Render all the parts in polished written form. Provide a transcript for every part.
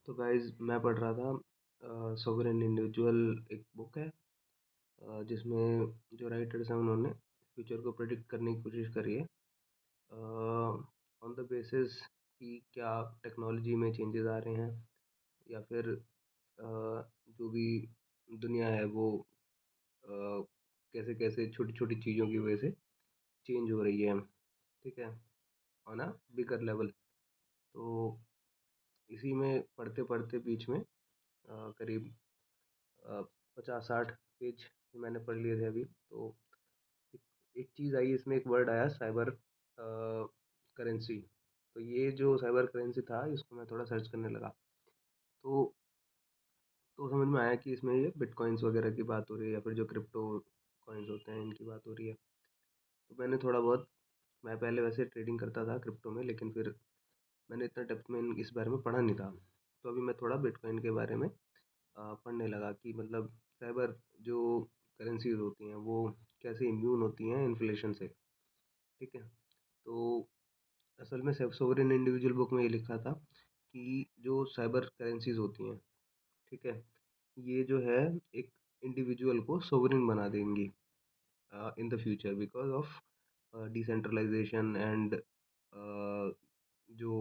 तो गाइज मैं पढ़ रहा था सोवरेन इंडिविजुअल एक बुक है जिसमें जो राइटर्स हैं उन्होंने फ्यूचर को प्रेडिक्ट करने की कोशिश करी है ऑन द बेसिस कि क्या टेक्नोलॉजी में चेंजेस आ रहे हैं या फिर जो भी दुनिया है वो कैसे कैसे छोटी छोटी चीज़ों की वजह से चेंज हो रही है। ठीक है, ऑन अ बिगर लेवल। तो इसी में पढ़ते पढ़ते बीच में करीब 50-60 पेज मैंने पढ़ लिए थे अभी। तो एक, एक चीज़ आई, इसमें एक वर्ड आया, साइबर करेंसी। तो ये जो साइबर करेंसी था इसको मैं थोड़ा सर्च करने लगा। तो समझ में आया कि इसमें ये बिटकॉइंस वगैरह की बात हो रही है या फिर जो क्रिप्टो कॉइन्स होते हैं इनकी बात हो रही है। तो मैंने थोड़ा बहुत, मैं पहले वैसे ट्रेडिंग करता था क्रिप्टो में, लेकिन फिर मैंने इतना डेप्थ में इस बारे में पढ़ा नहीं था। तो अभी मैं थोड़ा बिटकॉइन के बारे में पढ़ने लगा कि मतलब साइबर जो करेंसीज होती हैं वो कैसे इम्यून होती हैं इन्फ्लेशन से। ठीक है। तो असल में सोवरेन इंडिविजुअल बुक में ये लिखा था कि जो साइबर करेंसीज होती हैं, ठीक है, ये जो है एक इंडिविजुअल को सोवरेन बना देंगी in the future because of decentralisation and जो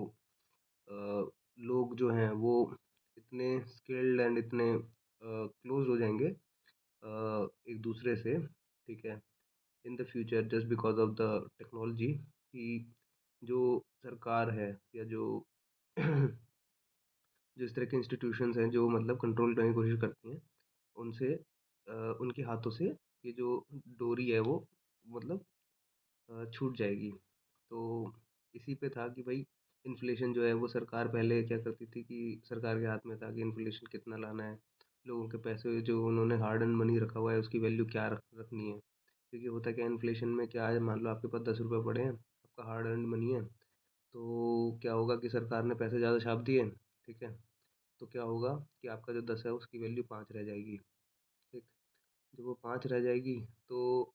लोग जो हैं वो इतने स्किल्ड एंड इतने क्लोज हो जाएंगे एक दूसरे से। ठीक है, इन the future just because of the technology कि जो सरकार है या जो जो इस तरह के इंस्टीट्यूशंस हैं जो मतलब कंट्रोल करने की कोशिश करती हैं, उनसे उनके हाथों से ये जो डोरी है वो मतलब छूट जाएगी। तो इसी पे था कि भाई इन्फ्लेशन जो है वो सरकार पहले क्या करती थी कि सरकार के हाथ में था कि इन्फ्लेशन कितना लाना है, लोगों के पैसे जो उन्होंने हार्ड एंड मनी रखा हुआ है उसकी वैल्यू क्या रखनी है। क्योंकि होता क्या है इन्फ्लेशन में, क्या है, मान लो आपके पास 10 रुपये पड़े हैं, आपका हार्ड एंड मनी है, तो क्या होगा कि सरकार ने पैसे ज़्यादा छाप दिए। ठीक है, तो क्या होगा कि आपका जो 10 है उसकी वैल्यू 5 रह जाएगी। ठीक, जब वो 5 रह जाएगी तो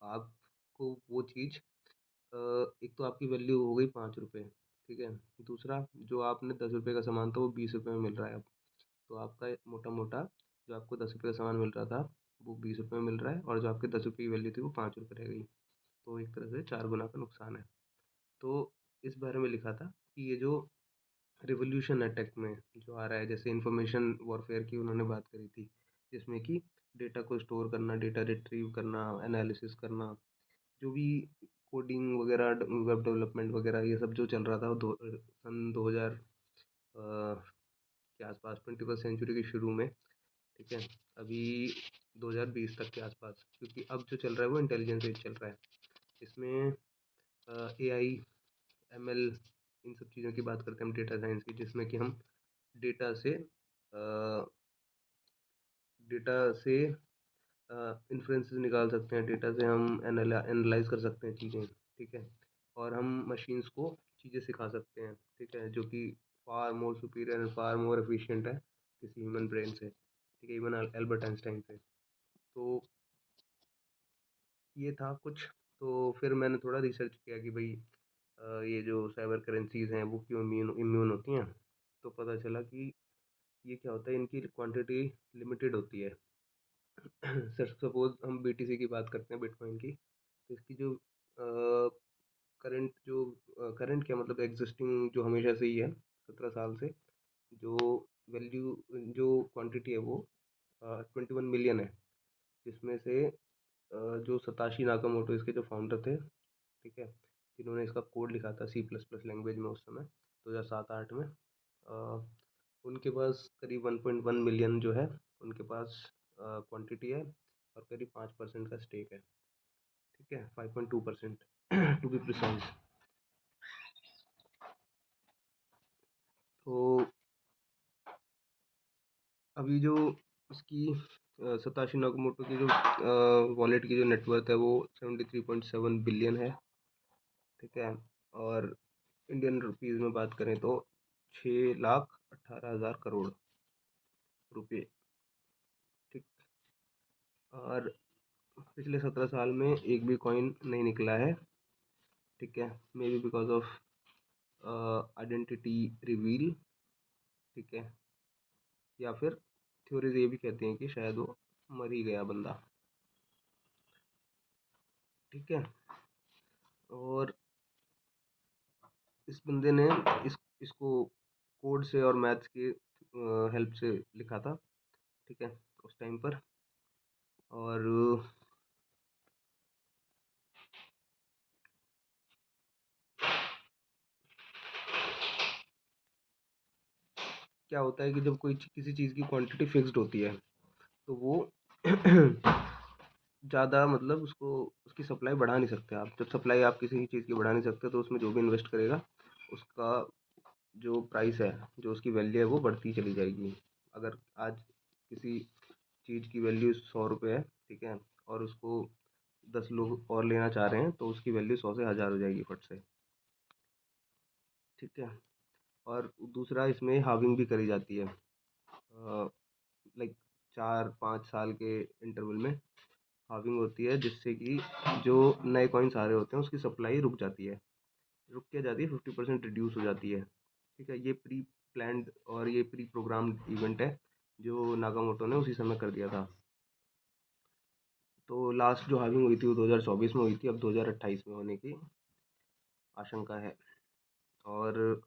आपको वो चीज़, एक तो आपकी वैल्यू हो गई 5 रुपये। ठीक है, दूसरा जो आपने 10 रुपये का सामान था वो 20 रुपये में मिल रहा है अब। तो आपका मोटा मोटा जो आपको 10 रुपये का सामान मिल रहा था वो 20 रुपये में मिल रहा है, और जो आपके 10 रुपये की वैल्यू थी वो 5 रुपये रह गई। तो एक तरह से 4 गुना का नुकसान है। तो इस बारे में लिखा था कि ये जो रिवोल्यूशन है टेक में जो आ रहा है, जैसे इंफॉर्मेशन वॉरफेयर की उन्होंने बात करी थी, जिसमें कि डेटा को स्टोर करना, डेटा रिट्रीव करना, एनालिसिस करना, जो भी कोडिंग वगैरह, वेब डेवलपमेंट वगैरह, ये सब जो चल रहा था वो सन 2000 के आसपास, 21st सेंचुरी के शुरू में। ठीक है, अभी 2020 तक के आसपास, क्योंकि अब जो चल रहा है वो इंटेलिजेंस एज चल रहा है। इसमें AI, ML, इन सब चीज़ों की बात करते हैं हम, डेटा साइंस की, जिसमें कि हम डेटा से डेटा से इन्फ्रेंसेस निकाल सकते हैं, डेटा से हम एनालाइज कर सकते हैं चीज़ें। ठीक है, और हम मशीन्स को चीज़ें सिखा सकते हैं। ठीक है, जो कि far more superior and far more efficient है किसी ह्यूमन ब्रेन से। ठीक है, इवन एल्बर्ट आइंस्टाइन से। तो ये था कुछ। तो फिर मैंने थोड़ा रिसर्च किया कि भाई ये जो साइबर करेंसीज़ हैं वो क्यों इम्यून इम्यून होती हैं। तो पता चला कि ये क्या होता है, इनकी क्वांटिटी लिमिटेड होती है। सर सपोज हम BTC की बात करते हैं, बिटकॉइन की, तो इसकी जो करंट जो करंट क्या मतलब एग्जिस्टिंग जो हमेशा से ही है, 17 साल से, जो वैल्यू, जो क्वांटिटी है वो 21 मिलियन है। जिसमें से जो सताशी नाकामोटो इसके जो फाउंडर थे, ठीक है, जिन्होंने इसका कोड लिखा था C++ लैंग्वेज में उस समय 2007-8 में, उनके पास करीब 1.1 मिलियन जो है उनके पास क्वांटिटी है, और करीब 5% का स्टेक है। ठीक है, 5.2% टू बी प्रिसाइज। तो अभी जो इसकी सताशी नाकामोटो की जो वॉलेट की जो नेटवर्थ है वो 73.7 बिलियन है। ठीक है, और इंडियन रुपीज़ में बात करें तो 6,18,000 करोड़ रुपये। ठीक, और पिछले 17 साल में एक भी कॉइन नहीं निकला है। ठीक है, may be because of identity reveal. ठीक है, या फिर थ्योरीज ये भी कहती हैं कि शायद वो मर ही गया बंदा। ठीक है। और इस बंदे ने इस इसको कोड से और मैथ्स की हेल्प से लिखा था। ठीक है, उस टाइम पर। और क्या होता है कि जब कोई किसी चीज़ की क्वांटिटी फिक्स्ड होती है तो वो ज़्यादा मतलब उसको उसकी सप्लाई बढ़ा नहीं सकते आप। जब सप्लाई आप किसी चीज़ की बढ़ा नहीं सकते तो उसमें जो भी इन्वेस्ट करेगा उसका जो प्राइस है, जो उसकी वैल्यू है वो बढ़ती चली जाएगी। अगर आज किसी चीज़ की वैल्यू 100 रुपये है, ठीक है, और उसको 10 लोग और लेना चाह रहे हैं तो उसकी वैल्यू 100 से 1000 हो जाएगी फट से। ठीक है। और दूसरा इसमें हाविंग भी करी जाती है, लाइक 4-5 साल के इंटरवल में हाविंग होती है, जिससे कि जो नए कॉइन्स आ रहे होते हैं उसकी सप्लाई रुक जाती है। रुक क्या जाती है, 50% रिड्यूस हो जाती है। ठीक है, ये प्री प्लान्ड और ये प्री प्रोग्राम्ड इवेंट है जो नाकामोटो ने उसी समय कर दिया था। तो लास्ट जो हाविंग हुई थी वो 2024 में हुई थी, अब 2028 में होने की आशंका है। और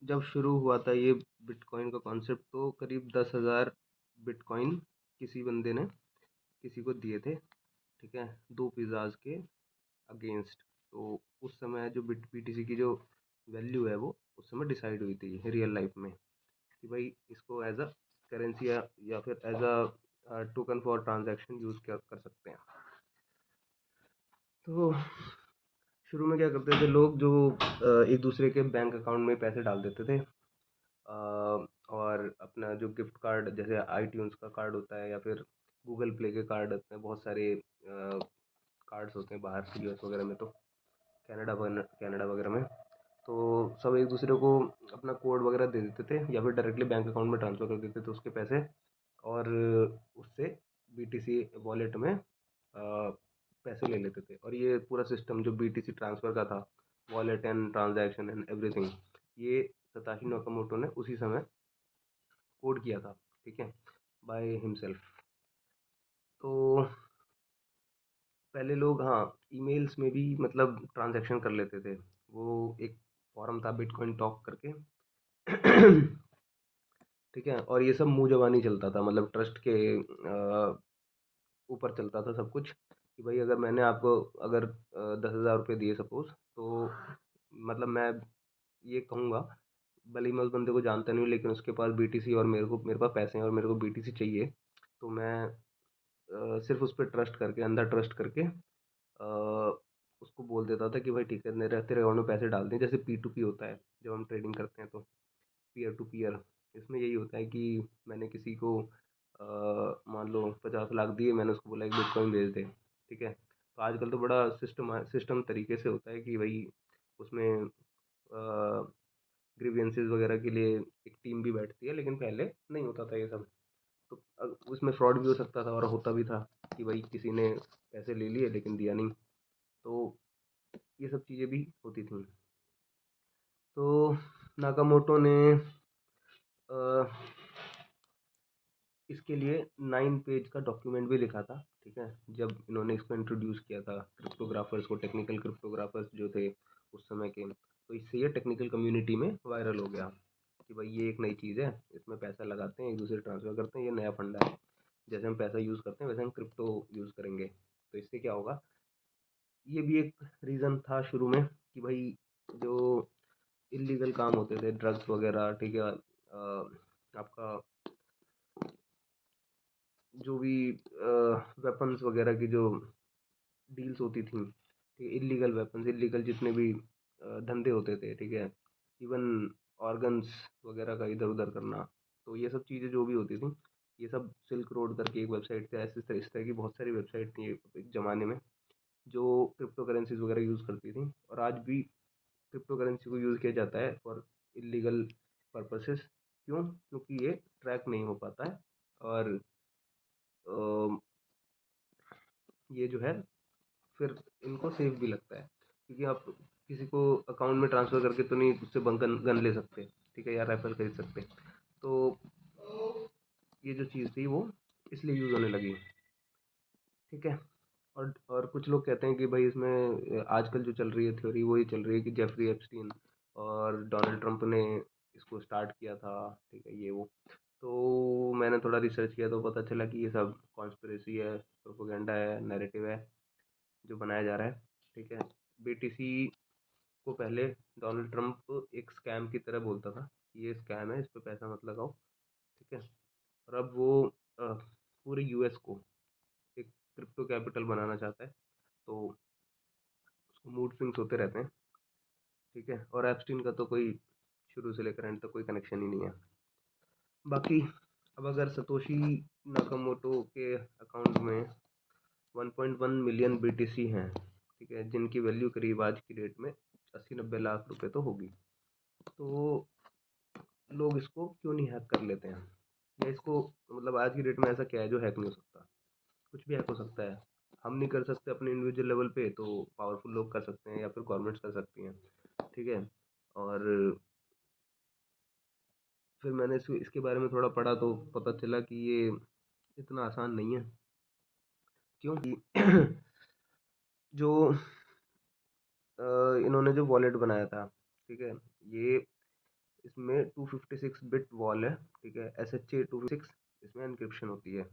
जब शुरू हुआ था ये बिटकॉइन का कॉन्सेप्ट तो करीब 10,000 बिटकॉइन किसी बंदे ने किसी को दिए थे। ठीक है, 2 पिज़्ज़ाज़ के अगेंस्ट। तो उस समय जो बीटीसी की जो वैल्यू है वो उस समय डिसाइड हुई थी रियल लाइफ में कि भाई इसको एज अ करेंसी या फिर as a token for transaction use कर सकते हैं। तो शुरू में क्या करते थे लोग, जो एक दूसरे के बैंक अकाउंट में पैसे डाल देते थे, और अपना जो गिफ्ट कार्ड जैसे आईट्यून्स का कार्ड होता है या फिर गूगल प्ले के कार्ड होते हैं, बहुत सारे कार्ड्स होते हैं बाहर यूएस वगैरह में, तो कनाडा वगैरह में। तो सब एक दूसरे को अपना कोड वगैरह दे देते थे या फिर डायरेक्टली बैंक अकाउंट में ट्रांसफ़र कर देते थे उसके पैसे। और उससे बीटीसी वॉलेट में पैसे ले लेते थे। और ये पूरा सिस्टम जो बीटीसी ट्रांसफ़र का था, wallet and transaction and everything, ये सताशी नाकामोटो ने उसी समय कोड किया था। ठीक है, बाय हिमसेल्फ। तो पहले लोग, हाँ, ईमेल्स में भी मतलब ट्रांजैक्शन कर लेते थे। वो एक फॉरम था बिटकॉइन टॉक करके। ठीक है, और ये सब मुंह जबानी चलता था, मतलब ट्रस्ट के ऊपर चलता था सब कुछ कि भाई अगर मैंने आपको अगर 10,000 रुपये दिए सपोज़, तो मतलब मैं ये कहूँगा, भले ही मैं उस बंदे को जानता नहीं हूँ, लेकिन उसके पास बीटीसी और मेरे पास पैसे हैं और मेरे को बीटीसी चाहिए, तो मैं सिर्फ़ उस पे ट्रस्ट करके, अंधा ट्रस्ट करके उसको बोल देता था कि भाई ठीक है, मेरे तेरे अकाउंट में पैसे डाल दें। जैसे P2P होता है जब हम ट्रेडिंग करते हैं, तो पीयर टू पीयर, इसमें यही होता है कि मैंने किसी को मान लो 50 लाख दिए, मैंने उसको बोला एक बिटकॉइन भेज दे। ठीक है, तो आजकल तो बड़ा सिस्टम तरीके से होता है कि भाई उसमें ग्रीवियंसेस वगैरह के लिए एक टीम भी बैठती है, लेकिन पहले नहीं होता था ये सब। तो उसमें फ्रॉड भी हो सकता था और होता भी था कि भाई किसी ने पैसे ले लिए लेकिन दिया नहीं। तो ये सब चीज़ें भी होती थी। तो नाकामोटो ने अ, इसके लिए 9 पेज का डॉक्यूमेंट भी लिखा था। ठीक है, जब इन्होंने इसको इंट्रोड्यूस किया था क्रिप्टोग्राफर्स को, टेक्निकल क्रिप्टोग्राफर्स जो थे उस समय के, तो इससे ये टेक्निकल कम्युनिटी में वायरल हो गया कि भाई ये एक नई चीज़ है, इसमें पैसा लगाते हैं, एक दूसरे ट्रांसफ़र करते हैं, ये नया फंडा है। जैसे हम पैसा यूज़ करते हैं वैसे हम क्रिप्टो यूज़ करेंगे। तो इससे क्या होगा, ये भी एक रीज़न था शुरू में कि भाई जो इल्लीगल काम होते थे, ड्रग्स वगैरह, ठीक है, आपका जो भी वेपन्स वगैरह की जो डील्स होती थी, ठीक है, इल्लीगल वेपन्स, इल्लीगल जितने भी धंधे होते थे, ठीक है, इवन ऑर्गन्स वगैरह का इधर उधर करना, तो ये सब चीज़ें जो भी होती थी, ये सब सिल्क रोड करके एक वेबसाइट थी। ऐसे इस तरह की बहुत सारी वेबसाइट थी एक ज़माने में जो क्रिप्टो करेंसीज वगैरह यूज़ करती थी। और आज भी क्रिप्टो करेंसी को यूज़ किया जाता है फॉर इलीगल पर्पसेस। क्यों? क्योंकि ये ट्रैक नहीं हो पाता है। और ये जो है फिर इनको सेफ भी लगता है, क्योंकि आप किसी को अकाउंट में ट्रांसफ़र करके तो नहीं उससे गन गन ले सकते, ठीक है, या राइफ़ल खरीद सकते। तो ये जो चीज़ थी वो इसलिए यूज़ होने लगी, ठीक है। और कुछ लोग कहते हैं कि भाई इसमें आजकल जो चल रही है थ्योरी वो ये चल रही है कि जेफरी एप्स्टीन और डोनाल्ड ट्रंप ने इसको स्टार्ट किया था, ठीक है, ये वो। तो मैंने थोड़ा रिसर्च किया तो पता चला कि ये सब कॉन्स्पिरेसी है, प्रोपेगेंडा है, नैरेटिव है जो बनाया जा रहा है, ठीक है। बीटीसी को पहले डोनाल्ड ट्रंप एक स्कैम की तरह बोलता था कि ये स्कैम है, इस पे पैसा मत लगाओ, ठीक है। और अब वो पूरे यूएस को एक क्रिप्टो कैपिटल बनाना चाहता है, तो उसको मूड स्विंग्स होते रहते हैं, ठीक है। और एप्स्टीन का तो कोई शुरू से लेकर एंड तक कोई कनेक्शन ही नहीं है। बाकी अब अगर सतोशी नाकामोटो के अकाउंट में 1.1 मिलियन बीटीसी हैं, ठीक है, जिनकी वैल्यू करीब आज की डेट में 80-90 लाख रुपए तो होगी। तो लोग इसको क्यों नहीं हैक कर लेते हैं, या इसको मतलब आज की डेट में ऐसा क्या है जो हैक नहीं हो सकता? कुछ भी हैक हो सकता है। हम नहीं कर सकते अपने इंडिविजुअल लेवल पे, तो पावरफुल लोग कर सकते हैं या फिर गवर्नमेंट्स कर सकती हैं, ठीक है। और फिर मैंने इसके बारे में थोड़ा पढ़ा तो पता चला कि ये इतना आसान नहीं है, क्योंकि जो इन्होंने जो वॉलेट बनाया था, ठीक है, ये इसमें 256 बिट वॉल है, ठीक है, SHA 256, इसमें एन्क्रिप्शन होती है।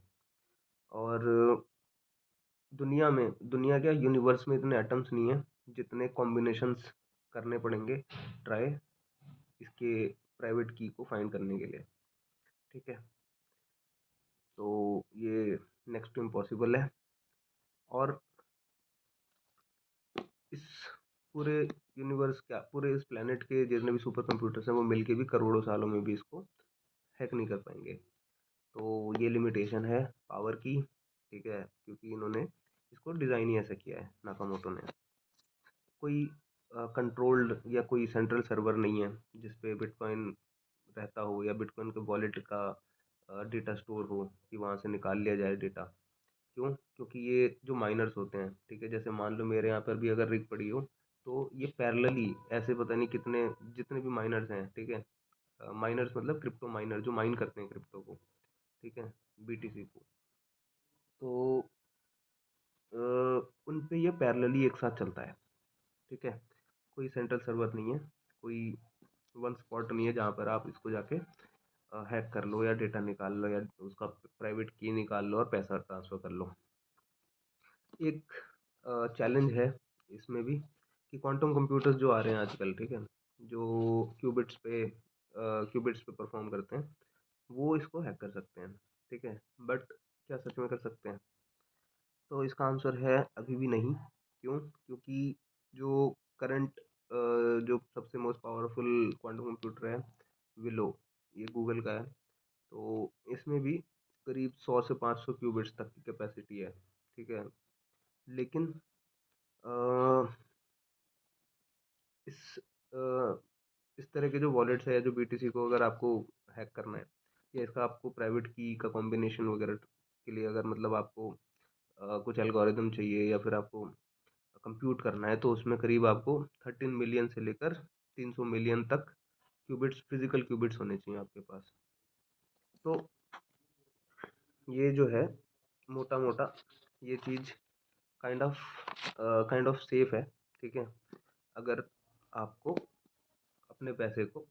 और दुनिया क्या यूनिवर्स में इतने एटम्स नहीं है जितने कॉम्बिनेशंस करने पड़ेंगे ट्राई इसके प्राइवेट की को फाइंड करने के लिए, ठीक है। तो ये नेक्स्ट टू इम्पॉसिबल है। और इस पूरे यूनिवर्स क्या पूरे इस प्लेनेट के जितने भी सुपर कंप्यूटर्स हैं वो मिलके भी करोड़ों सालों में भी इसको हैक नहीं कर पाएंगे। तो ये लिमिटेशन है पावर की, ठीक है, क्योंकि इन्होंने इसको डिज़ाइन ही ऐसा किया है नाकामोटो ने। कोई कंट्रोल्ड या कोई सेंट्रल सर्वर नहीं है जिस पे बिटकॉइन रहता हो या बिटकॉइन के वॉलेट का डेटा स्टोर हो कि वहाँ से निकाल लिया जाए डेटा। क्यों? क्योंकि ये जो माइनर्स होते हैं, ठीक है, जैसे मान लो मेरे यहाँ पर भी अगर रिग पड़ी हो, तो ये पैरेलली ऐसे पता नहीं कितने जितने भी माइनर्स हैं, ठीक है, माइनर्स मतलब क्रिप्टो माइनर जो माइन करते हैं क्रिप्टो को, ठीक है, बीटीसी को। तो उन पे ये पैरेलली एक साथ चलता है, ठीक है। कोई सेंट्रल सर्वर नहीं है, कोई वन स्पॉट नहीं है जहाँ पर आप इसको जाके हैक कर लो या डेटा निकाल लो या उसका प्राइवेट की निकाल लो और पैसा ट्रांसफ़र कर लो। एक चैलेंज है इसमें भी कि क्वांटम कंप्यूटर्स जो आ रहे हैं आजकल, ठीक है, जो क्यूबिट्स पे परफॉर्म करते हैं, वो इसको हैक कर सकते हैं, ठीक है। बट क्या सच में कर सकते हैं? तो इसका आंसर है अभी भी नहीं। क्यों? क्योंकि जो करंट जो सबसे मोस्ट पावरफुल क्वांटम कंप्यूटर है विलो, ये गूगल का है। तो इसमें भी करीब 100 से 500 क्यूबिट्स तक की कैपेसिटी है, ठीक है। लेकिन अ, इस अ, इस तरह के जो वॉलेट्स है या जो बीटीसी को अगर आपको हैक करना है या इसका आपको प्राइवेट की का कॉम्बिनेशन वगैरह के लिए अगर मतलब आपको कुछ एल्गोरिदम चाहिए या फिर आपको कंप्यूट करना है, तो उसमें करीब आपको 13 मिलियन से लेकर 300 मिलियन तक क्यूबिट्स फिजिकल क्यूबिट्स होने चाहिए आपके पास। तो ये जो है मोटा मोटा ये चीज़ काइंड ऑफ सेफ है, ठीक है, अगर आपको अपने पैसे को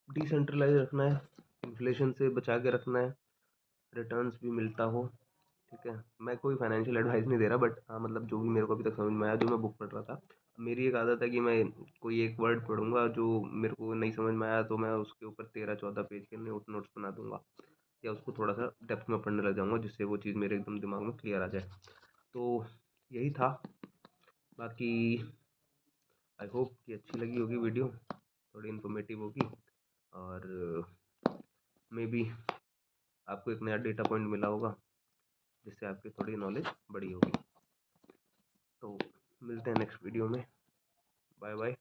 डिसेंट्रलाइज रखना है, इन्फ्लेशन से बचा के रखना है, रिटर्न्स भी मिलता हो, ठीक है। मैं कोई फाइनेंशियल एडवाइस नहीं दे रहा, बट हाँ मतलब जो भी मेरे को अभी तक समझ में आया, जो मैं बुक पढ़ रहा था, मेरी एक आदत है कि मैं कोई एक वर्ड पढ़ूंगा जो मेरे को नहीं समझ में आया तो मैं उसके ऊपर 13-14 पेज के नोट्स बना दूंगा या उसको थोड़ा सा डेप्थ में पढ़ने लग जाऊंगा जिससे वो चीज़ मेरे एकदम दिमाग में क्लियर आ जाए। तो यही था। बाकी आई होप कि अच्छी लगी होगी वीडियो, थोड़ी इन्फॉर्मेटिव होगी और मे बी आपको एक नया डेटा पॉइंट मिला होगा जिससे आपकी थोड़ी नॉलेज बढ़ी होगी। तो मिलते हैं नेक्स्ट वीडियो में। Bye bye.